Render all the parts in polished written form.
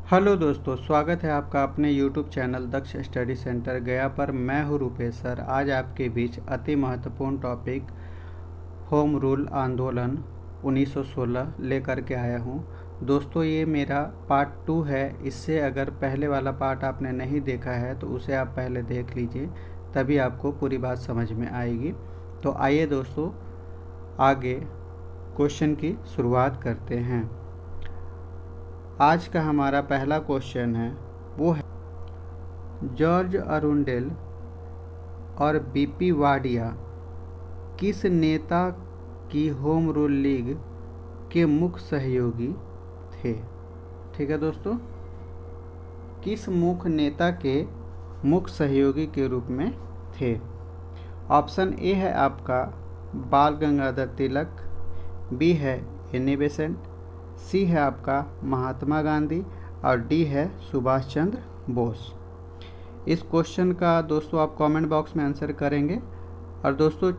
Hello दोस्तों, स्वागत है आपका अपने YouTube चैनल दक्ष स्टडी सेंटर गया पर। मैं हूँ रूपेश सर। आज आपके बीच अति महत्वपूर्ण टॉपिक होम रूल आंदोलन 1916 लेकर के आया हूँ। दोस्तों, ये मेरा पार्ट 2 है। इससे अगर पहले वाला पार्ट आपने नहीं देखा है तो उसे आप पहले देख लीजिए, तभी आपको पूरी बात समझ में आएगी। तो आइए दोस्तों, आगे क्वेश्चन की शुरुआत करते हैं। आज का हमारा पहला क्वेश्चन है, वो है जॉर्ज अरुंडेल और बीपी वाडिया किस नेता की होम रूल लीग के मुख्य सहयोगी थे। ठीक है दोस्तों, किस मुख्य नेता के मुख्य सहयोगी के रूप में थे। ऑप्शन ए है आपका बाल गंगाधर तिलक, बी है एनी बेसेंट, सी है आपका महात्मा गांधी और डी है सुभाष चंद्र बोस। इस क्वेश्चन का दोस्तों आप कमेंट बॉक्स में आंसर करेंगे। और दोस्तों,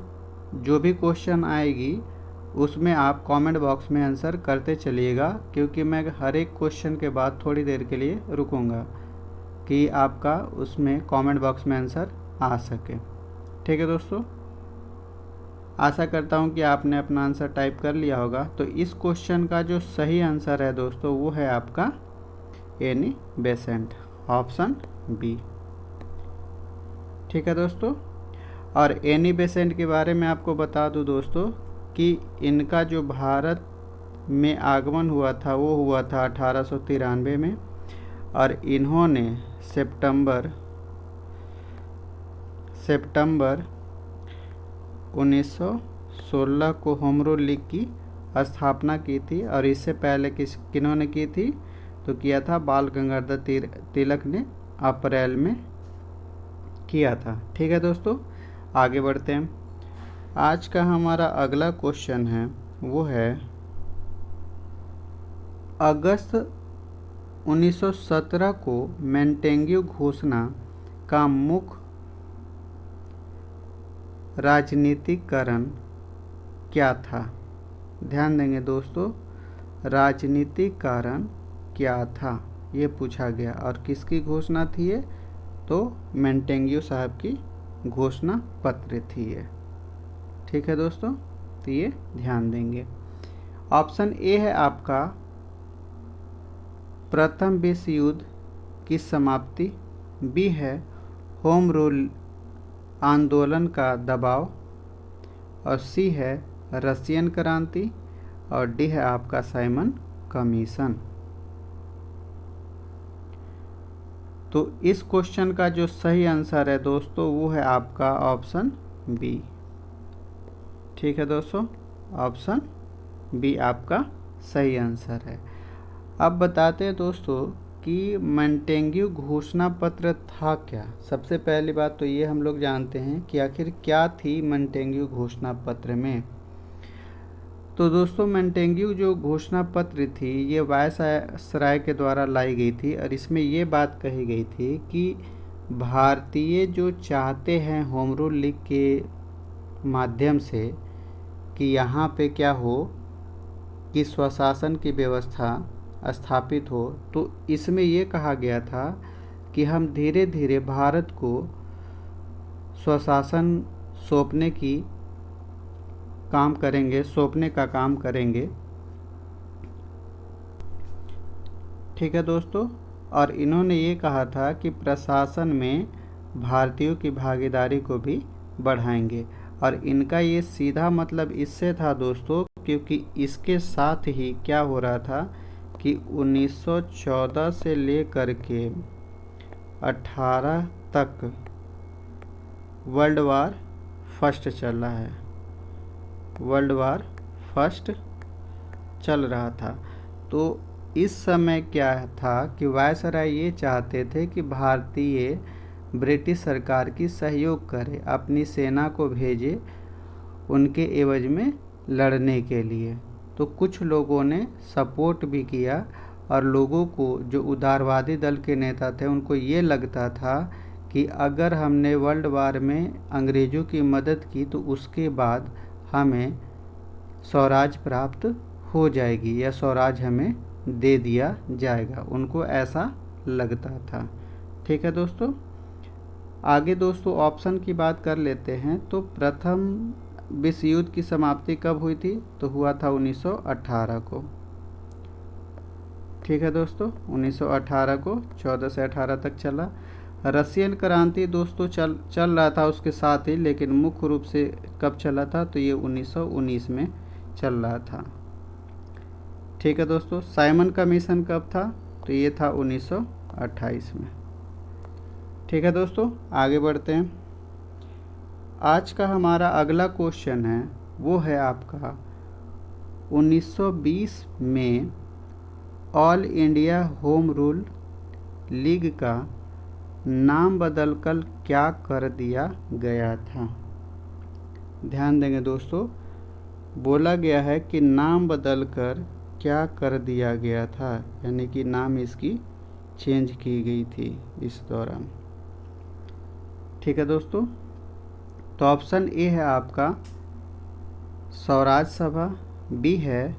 जो भी क्वेश्चन आएगी उसमें आप कमेंट बॉक्स में आंसर करते चलिएगा, क्योंकि मैं हर एक क्वेश्चन के बाद थोड़ी देर के लिए रुकूंगा कि आपका उसमें कमेंट बॉक्स में आंसर आ सके। ठीक है दोस्तों, आशा करता हूं कि आपने अपना आंसर टाइप कर लिया होगा। तो इस क्वेश्चन का जो सही आंसर है दोस्तों, वो है आपका एनी बेसेंट, ऑप्शन बी। ठीक है दोस्तों, और एनी बेसेंट के बारे में आपको बता दूं दोस्तों कि इनका जो भारत में आगमन हुआ था वो हुआ था 1893 में, और इन्होंने सितंबर 1916 को होम रूल लीग की स्थापना की थी। और इससे पहले किन्होंने की थी, तो किया था बाल गंगाधर तिलक ने अप्रैल में किया था। ठीक है दोस्तों, आगे बढ़ते हैं। आज का हमारा अगला क्वेश्चन है, वो है अगस्त 1917 को मोंटेग्यू घोषणा का मुख्य राजनीतिकरण क्या था। ध्यान देंगे दोस्तों, राजनीतिक कारण क्या था ये पूछा गया, और किसकी घोषणा थी ये, तो मोंटेग्यू साहब की घोषणा पत्र थी ये। ठीक है दोस्तों, तो ये ध्यान देंगे। ऑप्शन ए है आपका प्रथम विश्व युद्ध की समाप्ति, बी है होम रूल आंदोलन का दबाव, और सी है रशियन क्रांति, और डी है आपका साइमन कमीशन। तो इस क्वेश्चन का जो सही आंसर है दोस्तों, वो है आपका ऑप्शन बी। ठीक है दोस्तों, ऑप्शन बी आपका सही आंसर है। अब बताते हैं दोस्तों कि मोंटेग्यू घोषणा पत्र था क्या। सबसे पहली बात तो ये हम लोग जानते हैं कि आखिर क्या थी मोंटेग्यू घोषणा पत्र में। तो दोस्तों, मोंटेग्यू जो घोषणा पत्र थी ये वायसराय के द्वारा लाई गई थी, और इसमें ये बात कही गई थी कि भारतीय जो चाहते हैं होम रूल लीग के माध्यम से कि यहाँ पे क्या हो कि स्वशासन की व्यवस्था स्थापित हो, तो इसमें ये कहा गया था कि हम धीरे धीरे भारत को स्वशासन सौंपने का काम करेंगे। ठीक है दोस्तों, और इन्होंने ये कहा था कि प्रशासन में भारतीयों की भागीदारी को भी बढ़ाएंगे। और इनका ये सीधा मतलब इससे था दोस्तों, क्योंकि इसके साथ ही क्या हो रहा था कि 1914 से लेकर के 18 तक वर्ल्ड वार फर्स्ट चल रहा है, वर्ल्ड वार फर्स्ट चल रहा था। तो इस समय क्या था कि वायसराय ये चाहते थे कि भारतीय ब्रिटिश सरकार की सहयोग करे, अपनी सेना को भेजे उनके एवज में लड़ने के लिए। तो कुछ लोगों ने सपोर्ट भी किया, और लोगों को, जो उदारवादी दल के नेता थे, उनको ये लगता था कि अगर हमने वर्ल्ड वार में अंग्रेज़ों की मदद की तो उसके बाद हमें स्वराज प्राप्त हो जाएगी, या स्वराज हमें दे दिया जाएगा, उनको ऐसा लगता था। ठीक है दोस्तों, आगे दोस्तों ऑप्शन की बात कर लेते हैं। तो प्रथम विश्व युद्ध की समाप्ति कब हुई थी? तो हुआ था 1918 को। ठीक है दोस्तों, 1918 को 14 से 18 तक चला। रशियन क्रांति दोस्तों चल रहा था उसके साथ ही, लेकिन मुख्य रूप से कब चला था? तो ये 1919 में चल रहा था। ठीक है दोस्तों, साइमन कमीशन कब था? तो ये था 1928 में। ठीक है दोस्तों, आगे बढ़ते हैं। आज का हमारा अगला क्वेश्चन है, वो है आपका 1920 में all India home rule league का नाम बदलकर क्या कर दिया गया था? ध्यान देंगे दोस्तों, बोला गया है कि नाम बदलकर क्या कर दिया गया था, यानी कि नाम इसकी चेंज की गई थी इस दौरान। ठीक है दोस्तों, तो ऑप्शन ए है आपका स्वराज सभा, बी है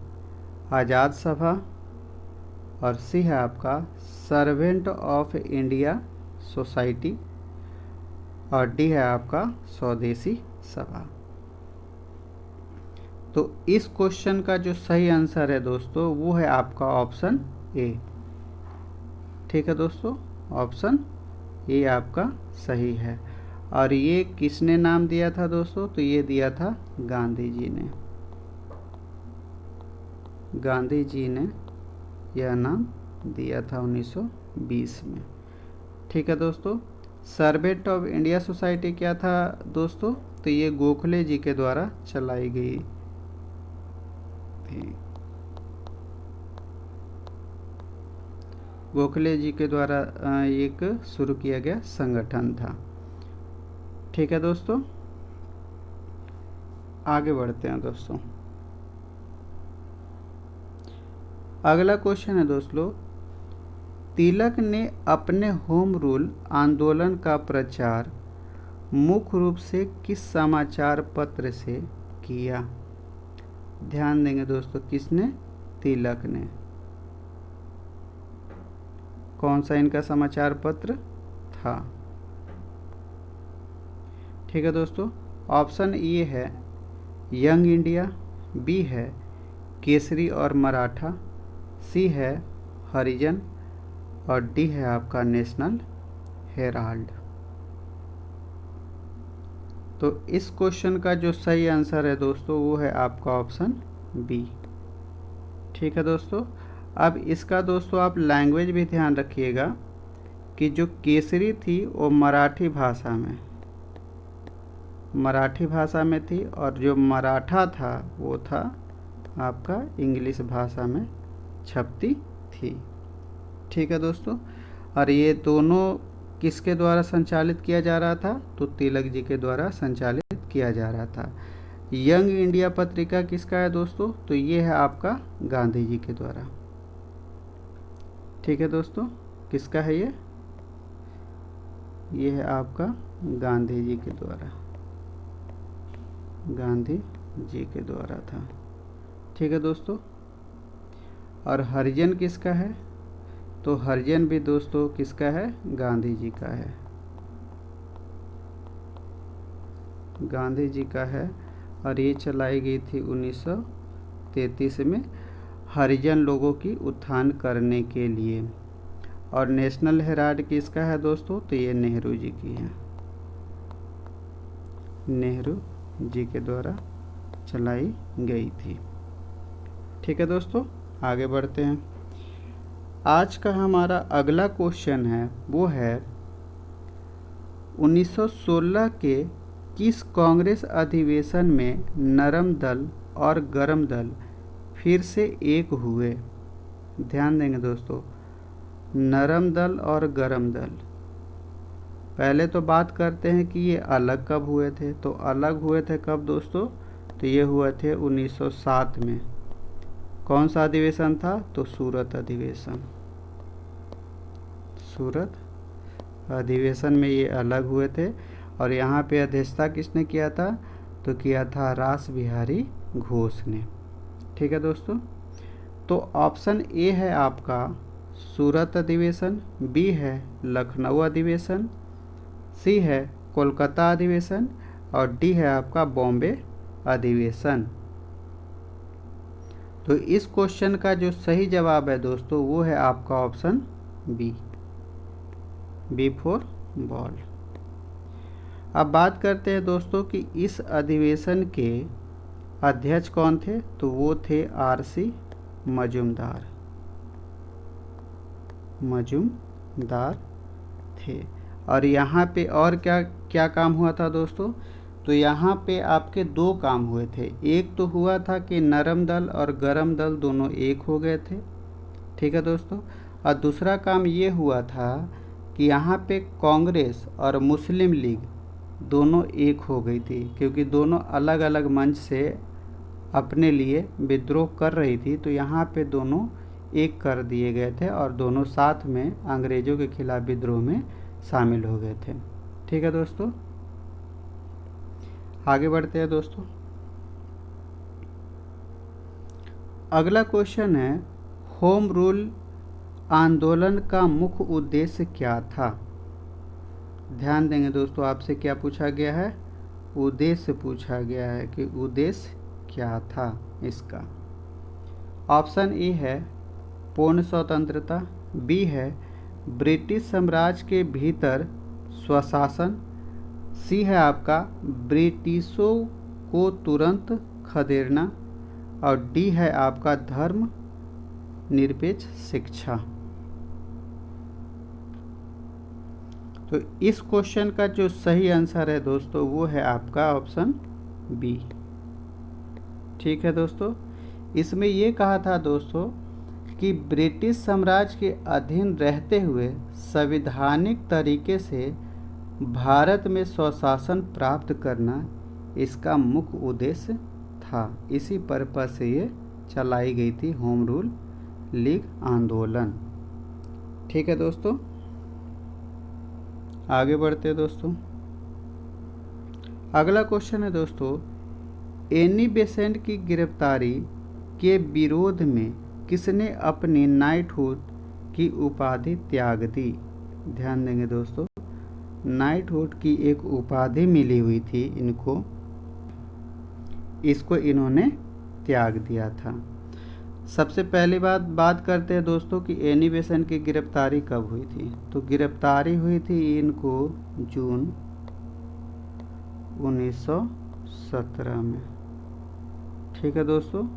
आज़ाद सभा, और सी है आपका सर्वेंट ऑफ इंडिया सोसाइटी, और डी है आपका स्वदेशी सभा। तो इस क्वेश्चन का जो सही आंसर है दोस्तों, वो है आपका ऑप्शन ए। ठीक है दोस्तों, ऑप्शन ए आपका सही है। और ये किसने नाम दिया था दोस्तों? तो ये दिया था गांधी जी ने। गांधी जी ने यह नाम दिया था 1920 में। ठीक है दोस्तों, सर्वेंट ऑफ इंडिया सोसाइटी क्या था दोस्तों? तो ये गोखले जी के द्वारा चलाई गई थी। गोखले जी के द्वारा एक शुरू किया गया संगठन था। ठीक है दोस्तों, आगे बढ़ते हैं दोस्तों। अगला क्वेश्चन है दोस्तों, तिलक ने अपने होम रूल आंदोलन का प्रचार मुख्य रूप से किस समाचार पत्र से किया? ध्यान देंगे दोस्तों, किसने? तिलक ने। कौन सा इनका समाचार पत्र था? ठीक है दोस्तों, ऑप्शन ए है यंग इंडिया, बी है केसरी और मराठा, सी है हरिजन, और डी है आपका नेशनल हेराल्ड। तो इस क्वेश्चन का जो सही आंसर है दोस्तों, वो है आपका ऑप्शन बी। ठीक है दोस्तों, अब इसका दोस्तों आप लैंग्वेज भी ध्यान रखिएगा कि जो केसरी थी वो मराठी भाषा में थी, और जो मराठा था वो था आपका इंग्लिश भाषा में छपती थी। ठीक है दोस्तों, और ये दोनों किसके द्वारा संचालित किया जा रहा था? तो तिलक जी के द्वारा संचालित किया जा रहा था। यंग इंडिया पत्रिका किसका है दोस्तों? तो ये है आपका गांधी जी के द्वारा। ठीक है दोस्तों, किसका है ये? ये है आपका गांधी जी के द्वारा, गांधी जी के द्वारा था। ठीक है दोस्तों, और हरिजन किसका है? तो हरिजन भी दोस्तों किसका है? गांधी जी का है, गांधी जी का है। और ये चलाई गई थी 1933 में हरिजन लोगों की उत्थान करने के लिए। और नेशनल हेराल्ड किसका है दोस्तों? तो ये नेहरू जी की है, नेहरू जी के द्वारा चलाई गई थी। ठीक है दोस्तों, आगे बढ़ते हैं। आज का हमारा अगला क्वेश्चन है, वो है 1916 के किस कांग्रेस अधिवेशन में नरम दल और गरम दल फिर से एक हुए? ध्यान देंगे दोस्तों, नरम दल और गरम दल। पहले तो बात करते हैं कि ये अलग कब हुए थे। तो अलग हुए थे कब दोस्तों? तो ये हुए थे 1907 में। कौन सा अधिवेशन था? तो सूरत अधिवेशन। सूरत अधिवेशन में ये अलग हुए थे। और यहाँ पे अध्यक्षता किसने किया था? तो किया था रास बिहारी घोष ने। ठीक है दोस्तों, तो ऑप्शन ए है आपका सूरत अधिवेशन, बी है लखनऊ अधिवेशन, सी है कोलकाता अधिवेशन और डी है आपका बॉम्बे अधिवेशन। तो इस क्वेश्चन का जो सही जवाब है दोस्तों वो है आपका ऑप्शन बी फॉर बॉल। अब बात करते हैं दोस्तों कि इस अधिवेशन के अध्यक्ष कौन थे, तो वो थे आरसी मजूमदार थे। और यहाँ पे और क्या क्या काम हुआ था दोस्तों, तो यहाँ पे आपके दो काम हुए थे। एक तो हुआ था कि नरम दल और गरम दल दोनों एक हो गए थे, ठीक है दोस्तों। और दूसरा काम ये हुआ था कि यहाँ पे कांग्रेस और मुस्लिम लीग दोनों एक हो गई थी, क्योंकि दोनों अलग अलग मंच से अपने लिए विद्रोह कर रही थी। तो यहाँ पे दोनों एक कर दिए गए थे और दोनों साथ में अंग्रेज़ों के खिलाफ विद्रोह में शामिल हो गए थे, ठीक है दोस्तों। आगे बढ़ते हैं दोस्तों। अगला क्वेश्चन है, होम रूल आंदोलन का मुख्य उद्देश्य क्या था। ध्यान देंगे दोस्तों, आपसे क्या पूछा गया है, उद्देश्य पूछा गया है कि उद्देश्य क्या था इसका। ऑप्शन ए है पूर्ण स्वतंत्रता, बी है ब्रिटिश साम्राज्य के भीतर स्वशासन, सी है आपका ब्रिटिशों को तुरंत खदेड़ना और डी है आपका धर्म निरपेक्ष शिक्षा। तो इस क्वेश्चन का जो सही आंसर है दोस्तों वो है आपका ऑप्शन बी, ठीक है दोस्तों। इसमें ये कहा था दोस्तों कि ब्रिटिश साम्राज्य के अधीन रहते हुए संवैधानिक तरीके से भारत में स्वशासन प्राप्त करना इसका मुख्य उद्देश्य था। इसी पर्पज से ये चलाई गई थी होम रूल लीग आंदोलन, ठीक है दोस्तों। आगे बढ़ते हैं दोस्तों। अगला क्वेश्चन है दोस्तों, एनी बेसेंट की गिरफ्तारी के विरोध में किसने अपनी नाइटहुड की उपाधि त्याग दी। ध्यान देंगे दोस्तों, नाइटहुड की एक उपाधि मिली हुई थी इनको, इसको इन्होंने त्याग दिया था। सबसे पहली बात करते हैं दोस्तों कि एनी बेसेंट की गिरफ्तारी कब हुई थी। तो गिरफ्तारी हुई थी इनको जून 1917 में, ठीक है दोस्तों।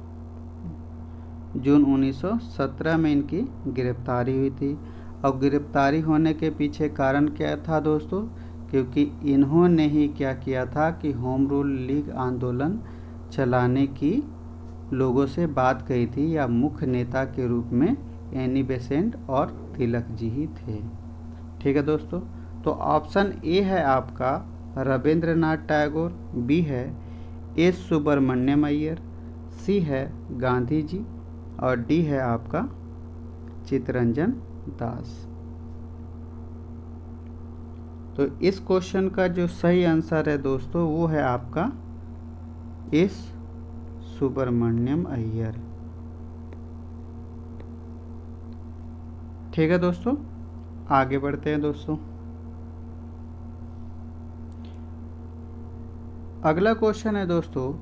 जून 1917 में इनकी गिरफ्तारी हुई थी। और गिरफ्तारी होने के पीछे कारण क्या था दोस्तों, क्योंकि इन्होंने ही क्या किया था कि होम रूल लीग आंदोलन चलाने की लोगों से बात कही थी, या मुख्य नेता के रूप में एनी बेसेंट और तिलक जी ही थे, ठीक है दोस्तों। तो ऑप्शन ए है आपका रविंद्रनाथ टैगोर, बी है एस सुब्रमण्यम अय्यर, सी है गांधी जी और डी है आपका चित्तरंजन दास। तो इस क्वेश्चन का जो सही आंसर है दोस्तों वो है आपका एस सुब्रमण्यम अय्यर, ठीक है दोस्तों। आगे बढ़ते हैं दोस्तों। अगला क्वेश्चन है दोस्तों,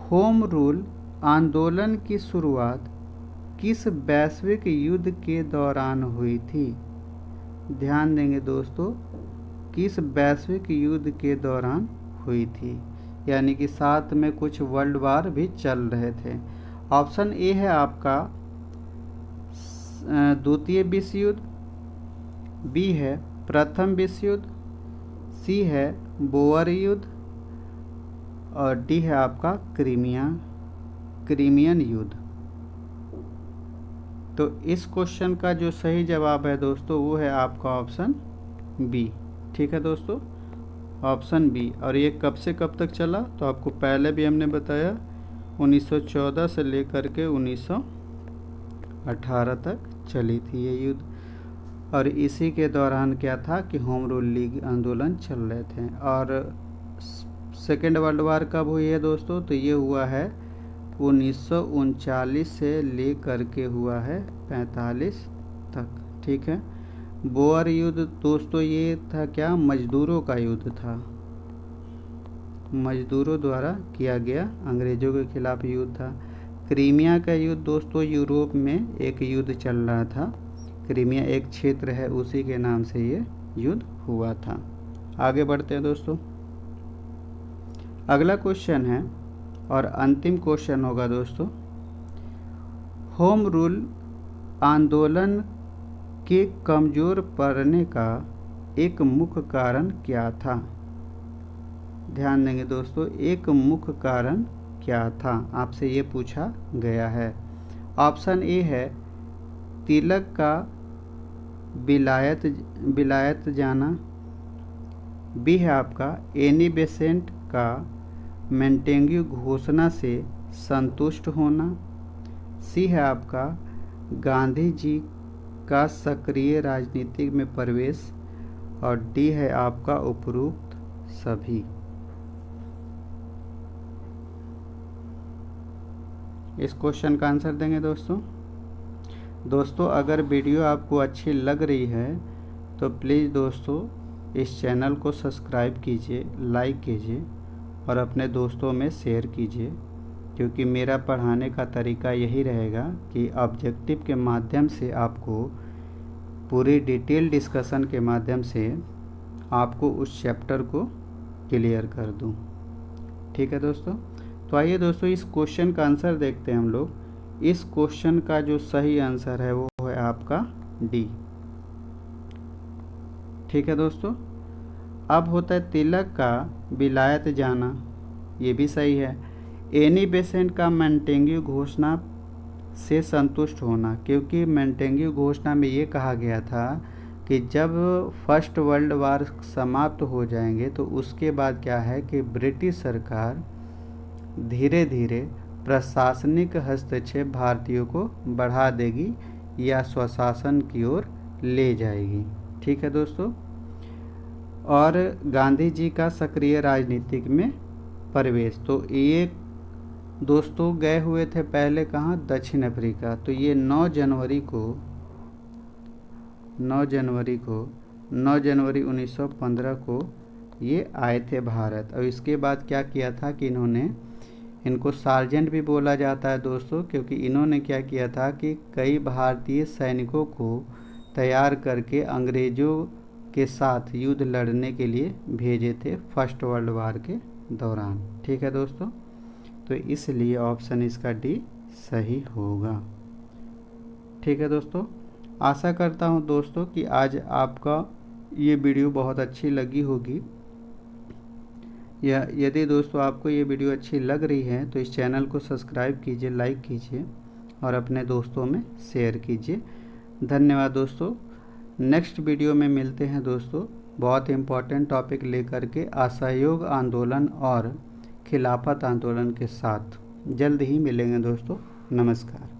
होम रूल आंदोलन की शुरुआत किस वैश्विक युद्ध के दौरान हुई थी। ध्यान देंगे दोस्तों, किस वैश्विक युद्ध के दौरान हुई थी, यानी कि साथ में कुछ वर्ल्ड वार भी चल रहे थे। ऑप्शन ए है आपका द्वितीय विश्व युद्ध, बी है प्रथम विश्व युद्ध, सी है बोअर युद्ध और डी है आपका क्रीमियन युद्ध। तो इस क्वेश्चन का जो सही जवाब है दोस्तों वो है आपका ऑप्शन बी, ठीक है दोस्तों, ऑप्शन बी। और ये कब से कब तक चला, तो आपको पहले भी हमने बताया 1914 से लेकर के 1918 तक चली थी ये युद्ध। और इसी के दौरान क्या था कि होम रूल लीग आंदोलन चल रहे थे। और सेकेंड वर्ल्ड वार कब हुई है दोस्तों, तो ये हुआ है 1939 से लेकर के हुआ है 45 तक। ठीक है। बोअर युद्ध दोस्तों ये था क्या, मजदूरों का युद्ध था, मजदूरों द्वारा किया गया अंग्रेजों के खिलाफ युद्ध था। क्रीमिया का युद्ध दोस्तों यूरोप में एक युद्ध चल रहा था, क्रीमिया एक क्षेत्र है, उसी के नाम से ये युद्ध हुआ था। आगे बढ़ते हैं दोस्तों। अगला क्वेश्चन है और अंतिम क्वेश्चन होगा दोस्तों, होम रूल आंदोलन के कमज़ोर पड़ने का एक मुख्य कारण क्या था। ध्यान देंगे दोस्तों, एक मुख्य कारण क्या था, आपसे ये पूछा गया है। ऑप्शन ए है तिलक का विलायत जाना, बी है आपका एनी बेसेंट का मोंटेग्यू घोषणा से संतुष्ट होना, सी है आपका गांधी जी का सक्रिय राजनीति में प्रवेश, और डी है आपका उपरोक्त सभी। इस क्वेश्चन का आंसर देंगे दोस्तों अगर वीडियो आपको अच्छी लग रही है तो प्लीज़ दोस्तों इस चैनल को सब्सक्राइब कीजिए, लाइक कीजिए और अपने दोस्तों में शेयर कीजिए, क्योंकि मेरा पढ़ाने का तरीका यही रहेगा कि ऑब्जेक्टिव के माध्यम से आपको पूरी डिटेल डिस्कशन के माध्यम से आपको उस चैप्टर को क्लियर कर दूं। ठीक है दोस्तों, तो आइए दोस्तों इस क्वेश्चन का आंसर देखते हैं हम लोग। इस क्वेश्चन का जो सही आंसर है वो है आपका डी। ठीक है दोस्तों, अब होता है तिलक का विलायत जाना, ये भी सही है। एनी बेसेंट का मोंटेग्यू घोषणा से संतुष्ट होना, क्योंकि मोंटेग्यू घोषणा में ये कहा गया था कि जब फर्स्ट वर्ल्ड वार समाप्त हो जाएंगे तो उसके बाद क्या है कि ब्रिटिश सरकार धीरे धीरे प्रशासनिक हस्तक्षेप भारतीयों को बढ़ा देगी या स्वशासन की ओर ले जाएगी। ठीक है दोस्तों, और गांधी जी का सक्रिय राजनीतिक में प्रवेश, तो ये दोस्तों गए हुए थे पहले कहाँ, दक्षिण अफ्रीका। तो ये 9 जनवरी 1915 को ये आए थे भारत। और इसके बाद क्या किया था कि इनको सार्जेंट भी बोला जाता है दोस्तों, क्योंकि इन्होंने क्या किया था कि कई भारतीय सैनिकों को तैयार करके अंग्रेज़ों के साथ युद्ध लड़ने के लिए भेजे थे फर्स्ट वर्ल्ड वार के दौरान। ठीक है दोस्तों, तो इसलिए ऑप्शन इसका डी सही होगा। ठीक है दोस्तों, आशा करता हूं दोस्तों कि आज आपका ये वीडियो बहुत अच्छी लगी होगी। या यदि दोस्तों आपको ये वीडियो अच्छी लग रही है तो इस चैनल को सब्सक्राइब कीजिए, लाइक कीजिए और अपने दोस्तों में शेयर कीजिए। धन्यवाद दोस्तों। नेक्स्ट वीडियो में मिलते हैं दोस्तों बहुत इम्पोर्टेंट टॉपिक लेकर के, असहयोग आंदोलन और खिलाफत आंदोलन के साथ। जल्द ही मिलेंगे दोस्तों। नमस्कार।